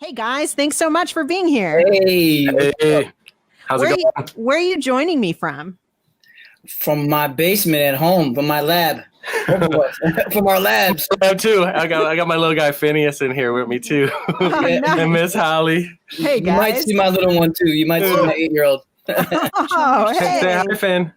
Hey guys, thanks so much for being here. Hey, how's Where it are you, going? where are you joining me from? From my basement at home, from my lab, both of us, from our labs. I have too. I got my little guy Phineas in here with me too, Oh, Yeah, and nice. Miss Holly. Hey you might guys. see my little one too. You might see my 8-year-old. Oh, Say hey. hi, Finn.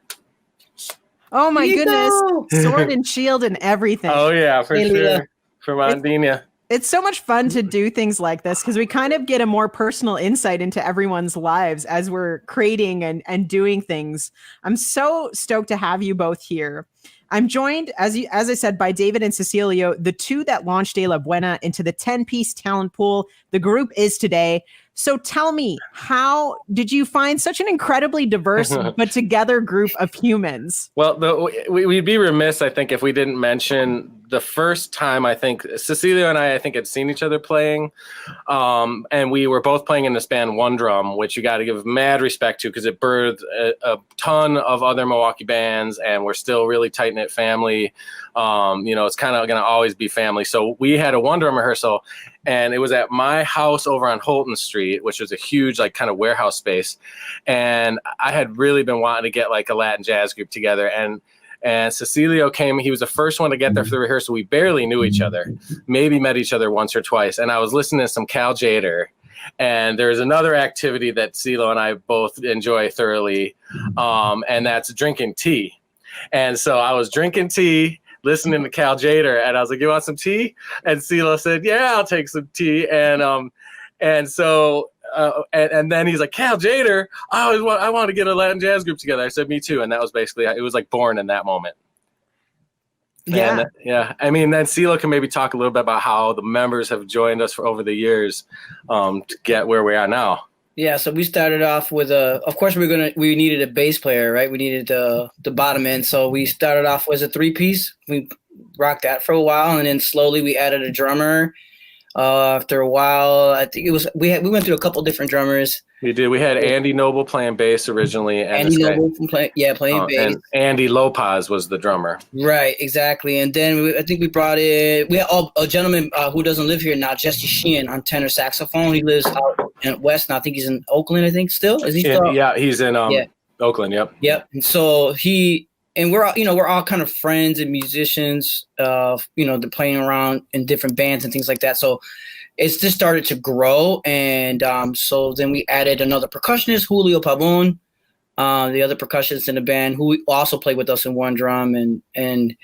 Oh my Here you goodness. go. Sword and shield and everything. Oh yeah, for Hey, sure. Leela. From Andina. It's so much fun to do things like this because we kind of get a more personal insight into everyone's lives as we're creating and doing things. I'm so stoked to have you both here. I'm joined, as I said, by David and Cecilio, the two that launched De La Buena into the 10-piece talent pool the group is today. So tell me, how did you find such an incredibly diverse but together group of humans? Well, we'd be remiss, I think, if we didn't mention the first time I think Cecilio and I think, had seen each other playing. And we were both playing in this band One Drum, which you got to give mad respect to because it birthed a ton of other Milwaukee bands, and we're still really tight-knit family. It's kind of going to always be family. So we had a One Drum rehearsal, and it was at my house over on Holton Street, which was a huge, like, kind of warehouse space. And I had really been wanting to get, like, a Latin jazz group together. And Cecilio came. He was the first one to get there for the rehearsal. We barely knew each other, maybe met each other once or twice. And I was listening to some Cal Jader. And there's another activity that CeeLo and I both enjoy thoroughly, and that's drinking tea. And so I was drinking tea, listening to Cal Jader, and I was like, "You want some tea?" And CeeLo said, "Yeah, I'll take some tea." And so then he's like, "Cal Jader, I want to get a Latin jazz group together." I said, "Me too." And that was basically, it was like born in that moment. Yeah. And, I mean, then CeeLo can maybe talk a little bit about how the members have joined us over the years to get where we are now. Yeah, so we started off with of course we needed a bass player, right? We needed the bottom end. So we started off as a 3-piece. We rocked that for a while, and then slowly we added a drummer. After a while, I think we went through a couple different drummers. We did. We had Andy Noble playing bass originally, and Andy Noble playing bass, and Andy Lopez was the drummer. Right, exactly. And then I think we brought in a gentleman who doesn't live here now, Jesse Sheehan, on tenor saxophone. He lives out in West now. I think he's in Oakland. I think still is he still? Yeah, he's in Oakland. Yep. And so we're all kind of friends and musicians. They're playing around in different bands and things like that. So it's just started to grow, and so then we added another percussionist, Julio Pabon, the other percussionist in the band, who also played with us in One Drum, and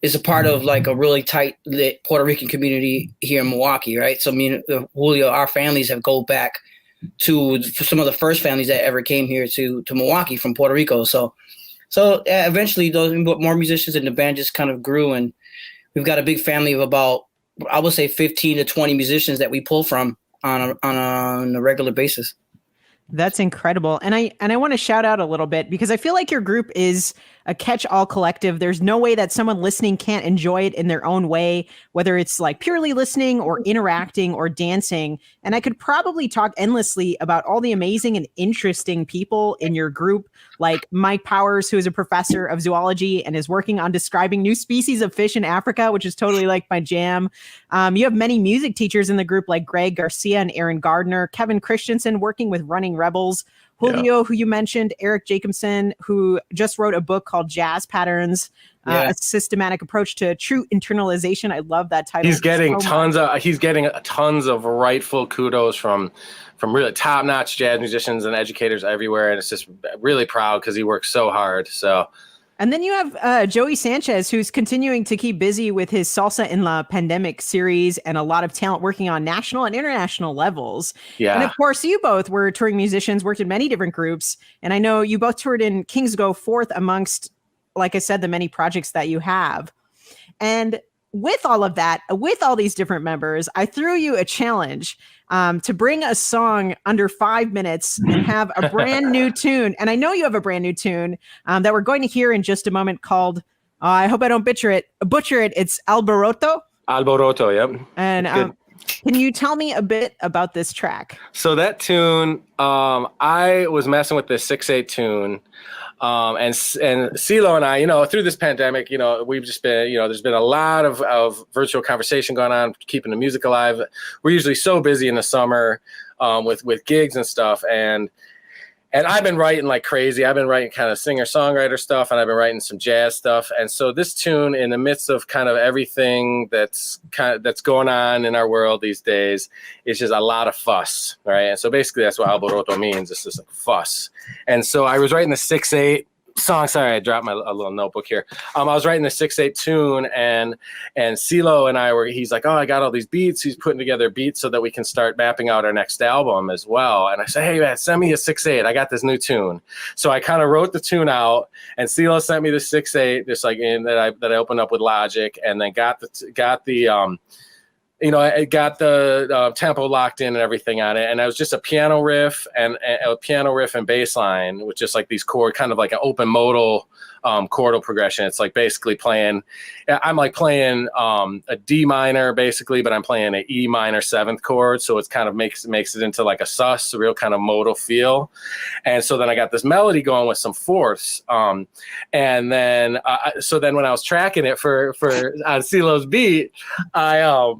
is a part of like a really tight lit Puerto Rican community here in Milwaukee, right? So me and Julio, our families have go back to some of the first families that ever came here to Milwaukee from Puerto Rico. So eventually those more musicians in the band just kind of grew, and we've got a big family of about, I would say, 15 to 20 musicians that we pull from on a regular basis. That's incredible. And I want to shout out a little bit because I feel like your group is a catch-all collective. There's no way that someone listening can't enjoy it in their own way, whether it's like purely listening or interacting or dancing. And I could probably talk endlessly about all the amazing and interesting people in your group, like Mike Powers, who is a professor of zoology and is working on describing new species of fish in Africa, which is totally like my jam. You have many music teachers in the group like Greg Garcia and Aaron Gardner, Kevin Christensen working with Running Rebels, Julio, who you mentioned, Eric Jacobson, who just wrote a book called Jazz Patterns, a systematic approach to true internalization. I love that title. He's getting tons of rightful kudos from really top-notch jazz musicians and educators everywhere, and it's just really proud because he works so hard. So. And then you have Joey Sanchez, who's continuing to keep busy with his Salsa in la Pandemic series and a lot of talent working on national and international levels. Yeah. And of course, you both were touring musicians, worked in many different groups. And I know you both toured in Kings Go Forth amongst, like I said, the many projects that you have. And with all of that, with all these different members, I threw you a challenge to bring a song under 5 minutes and have a brand new tune. And I know you have a brand new tune that we're going to hear in just a moment called, I hope I don't butcher it. It's Alboroto. Alboroto, yep. And Can you tell me a bit about this track? So that tune, I was messing with this 6/8 tune. And CeeLo and I, through this pandemic, we've just been, there's been a lot of virtual conversation going on, keeping the music alive. We're usually so busy in the summer with gigs and stuff. And I've been writing like crazy. I've been writing kind of singer-songwriter stuff, and I've been writing some jazz stuff. And so this tune, in the midst of kind of everything that's going on in our world these days, is just a lot of fuss, right? And so basically that's what alboroto means. It's just like fuss. And so I was writing the 6/8 song. Sorry, I dropped a little notebook here. I was writing the 6/8 tune, and CeeLo and I he's like, oh, I got all these beats. He's putting together beats so that we can start mapping out our next album as well. And I said, hey man, send me a 6/8. I got this new tune. So I kind of wrote the tune out, and CeeLo sent me the 6/8, just like that I opened up with Logic, and then got the it got the tempo locked in and everything on it. And it was just a piano riff and bass line with just like these chord, kind of like an open modal chordal progression. It's like basically I'm like playing a D minor basically, but I'm playing an E minor 7th chord. So it's kind of makes it into like a real kind of modal feel. And so then I got this melody going with some fourths. And then, so then when I was tracking it for on CeeLo's beat, I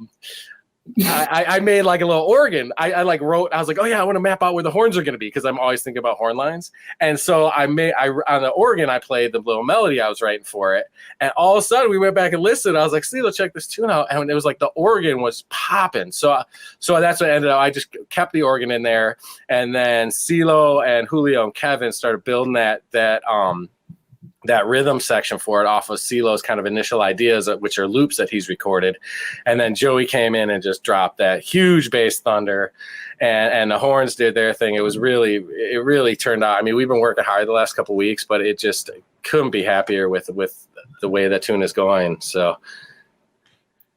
made like a little organ. I like wrote, I was like, oh yeah, I want to map out where the horns are going to be, because I'm always thinking about horn lines. And so on the organ, I played the little melody I was writing for it. And all of a sudden we went back and listened. I was like, CeeLo, check this tune out. And it was like the organ was popping. So that's what ended up. I just kept the organ in there. And then CeeLo and Julio and Kevin started building that rhythm section for it off of CeeLo's kind of initial ideas, which are loops that he's recorded. And then Joey came in and just dropped that huge bass thunder, and the horns did their thing. It really turned out. I mean, we've been working hard the last couple of weeks, but it just couldn't be happier with the way that tune is going. So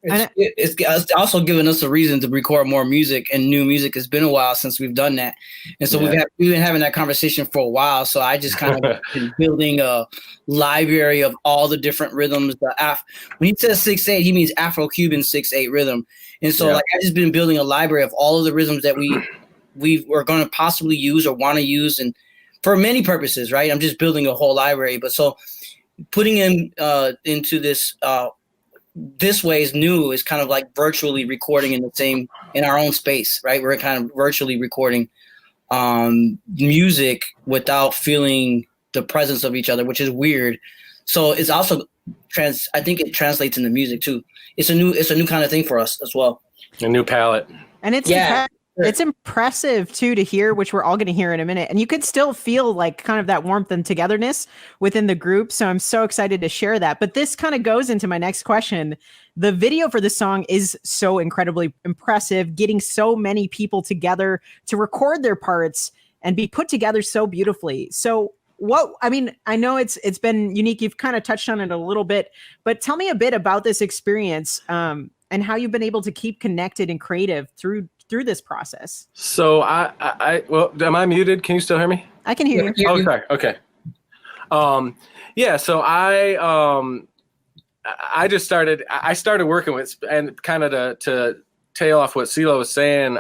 it's also given us a reason to record more music and new music. It's been a while since we've done that. And so we've been having that conversation for a while. So I just kind of been building a library of all the different rhythms. When he says 6/8, he means Afro-Cuban 6/8 rhythm. And so like I just been building a library of all of the rhythms that we were going to possibly use or want to use, and for many purposes, right? I'm just building a whole library. But so putting him into this way is new. Is kind of like virtually recording in our own space, right? We're kind of virtually recording music without feeling the presence of each other, which is weird. So it's also I think it translates into music too. It's a new kind of thing for us as well. A new palette. And it's impressive too to hear, which we're all going to hear in a minute. And you could still feel like kind of that warmth and togetherness within the group. So I'm so excited to share that. But this kind of goes into my next question. The video for this song is so incredibly impressive, getting so many people together to record their parts and be put together so beautifully. So I know it's been unique. You've kind of touched on it a little bit, but tell me a bit about this experience and how you've been able to keep connected and creative through this process. So well, am I muted? Can you still hear me? I can hear you. Okay. So I just started working with, and kind of to tail off what CeeLo was saying,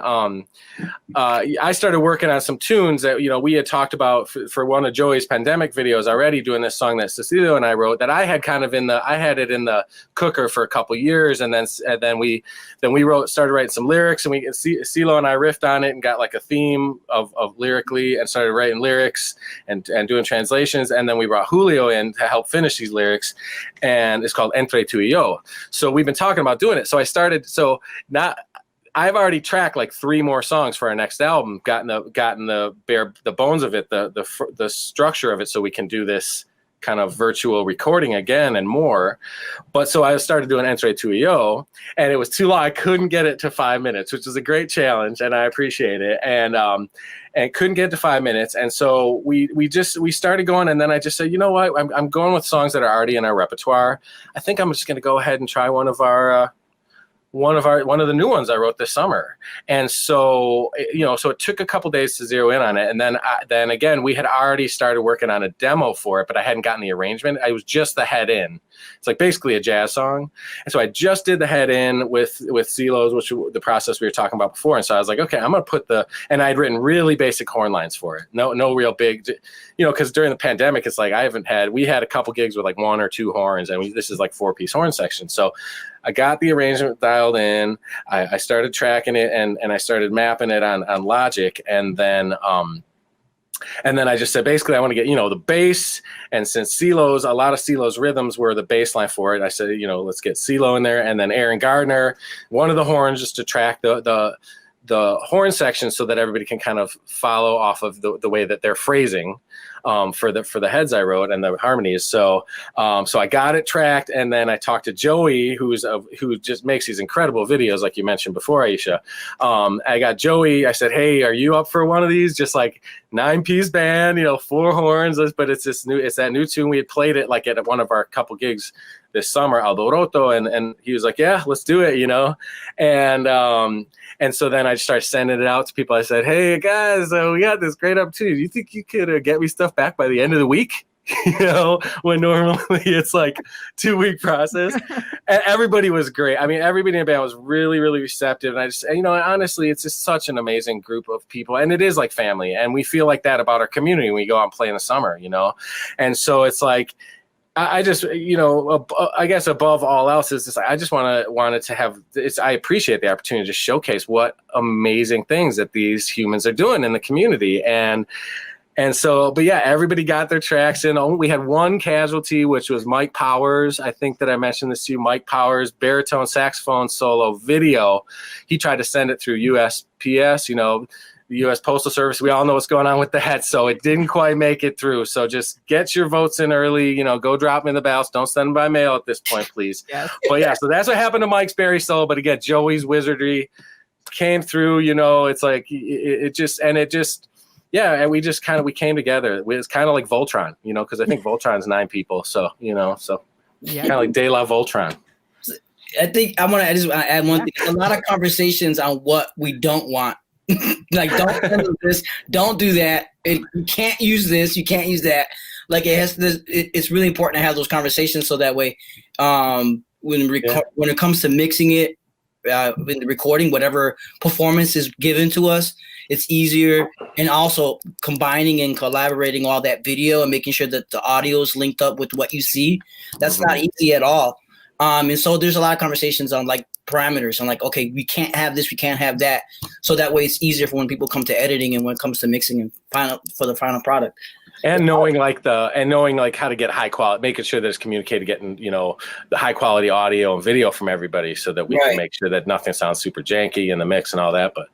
I started working on some tunes that, we had talked about for one of Joey's pandemic videos already, doing this song that Cecilio and I wrote that I had kind of I had it in the cooker for a couple years. And then we started writing some lyrics, and CeeLo and I riffed on it and got like a theme of lyrically, and started writing lyrics and doing translations. And then we brought Julio in to help finish these lyrics, and it's called Entre Tu y Yo. So we've been talking about doing it. So I've already tracked like 3 more songs for our next album, gotten the bones of it, the structure of it, so we can do this kind of virtual recording again and more. But so I started doing Entre Tu y Yo, and it was too long. I couldn't get it to 5 minutes, which is a great challenge, and I appreciate it. And couldn't get to 5 minutes. And so we started going, and then I just said, you know what, I'm going with songs that are already in our repertoire. I think I'm just going to go ahead and try one of the new ones I wrote this summer. And so, so it took a couple days to zero in on it. And then again, we had already started working on a demo for it, but I hadn't gotten the arrangement. I was just the head in. It's like basically a jazz song. And so I just did the head in with Celos, which the process we were talking about before. And so I was like, okay, I'm going to put and I'd written really basic horn lines for it. No real big, because during the pandemic, it's like we had a couple gigs with like 1 or 2 horns, and this is like 4-piece horn section. So I got the arrangement dialed in. I started tracking it and I started mapping it on Logic. And then I just said, basically, I want to get, the bass. And since a lot of Celo's rhythms were the bass line for it, I said, let's get Celo in there. And then Aaron Gardner, one of the horns, just to track the horn section so that everybody can kind of follow off of the way that they're phrasing for the heads I wrote and the harmonies. So I got it tracked, and then I talked to Joey, who just makes these incredible videos, like you mentioned before, Aisha. I got Joey. I said, "Hey, are you up for one of these? Just like 9-piece band, 4 horns, but it's that new tune. We had played it like at one of our couple gigs this summer, Aldoroto, and he was like, yeah, let's do it, And so then I started sending it out to people. I said, hey, guys, we got this great opportunity. Do you think you could get me stuff back by the end of the week? When normally it's like 2-week process. And everybody was great. I mean, everybody in the band was really, really receptive. And I just, honestly, it's just such an amazing group of people. And it is like family. And we feel like that about our community when we go out and play in the summer, And so it's like, I just, I guess above all else is just, I just wanted to have this. I appreciate the opportunity to showcase what amazing things that these humans are doing in the community. And so, but yeah, everybody got their tracks in. We had one casualty, which was Mike Powers. I think that I mentioned this to you. Mike Powers, baritone saxophone solo video. He tried to send it through USPS, the U.S. Postal Service. We all know what's going on with that. So it didn't quite make it through. So just get your votes in early, go drop them in the ballots. Don't send them by mail at this point, please. Yes. But yeah, so that's what happened to Mike's Barry solo. But again, Joey's wizardry came through, it's like, yeah, and we came together. It's kind of like Voltron, because I think Voltron's 9 people. So, kind of like De La Voltron. I think I want to add one thing. A lot of conversations on what we don't want. Like, don't do this, don't do that. You can't use this, you can't use that. Like, it's really important to have those conversations so that way, when it comes to mixing it, in the recording, whatever performance is given to us, it's easier. And also combining and collaborating all that video and making sure that the audio is linked up with what you see. That's not easy at all. And so there's a lot of conversations on like parameters and like, okay, we can't have this, we can't have that. So that way it's easier for when people come to editing and when it comes to mixing and for the final product. And knowing how to get high quality, making sure that it's communicated, getting, the high quality audio and video from everybody so that we can make sure that nothing sounds super janky in the mix and all that. But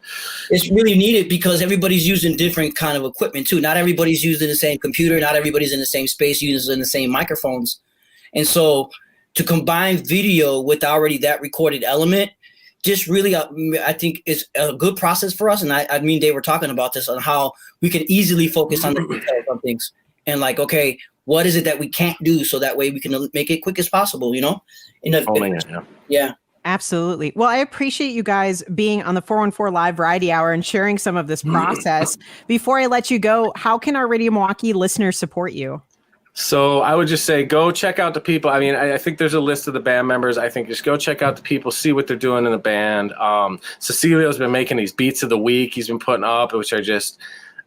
it's really needed because everybody's using different kind of equipment too. Not everybody's using the same computer. Not everybody's in the same space using the same microphones. And so to combine video with already that recorded element, just really, I think it's a good process for us. And they were talking about this on how we can easily focus on the details on things and like, okay, what is it that we can't do? So that way we can make it quick as possible, Yeah. Absolutely. Well, I appreciate you guys being on the 414 Live Variety Hour and sharing some of this process. Before I let you go, how can our Radio Milwaukee listeners support you? So I would just say, go check out the people. I mean, I think there's a list of the band members. I think just go check out the people, see what they're doing in the band. Cecilio's been making these beats of the week he's been putting up, which are just,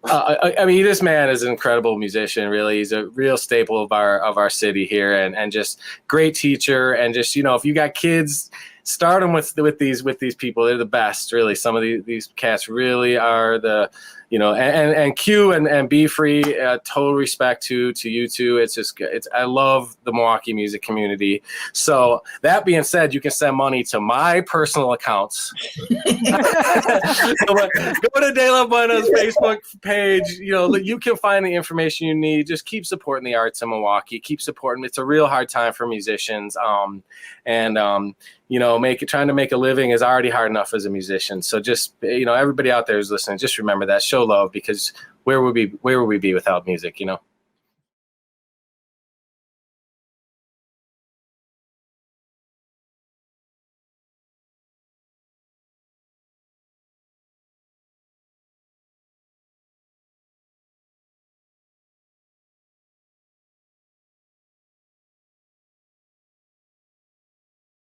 this man is an incredible musician, really. He's a real staple of our city here and just great teacher. And just, if you got kids, start them with these people. They're the best, really. Some of these cats really are the, and Q and Be Free, total respect to you two. I love the Milwaukee music community. So that being said, you can send money to my personal accounts. Go to De La Buena's Facebook page. You can find the information you need. Just keep supporting the arts in Milwaukee. Keep supporting. It's a real hard time for musicians. Trying to make a living is already hard enough as a musician. So just, everybody out there who's listening, just remember that. Show love, because where would we be without music,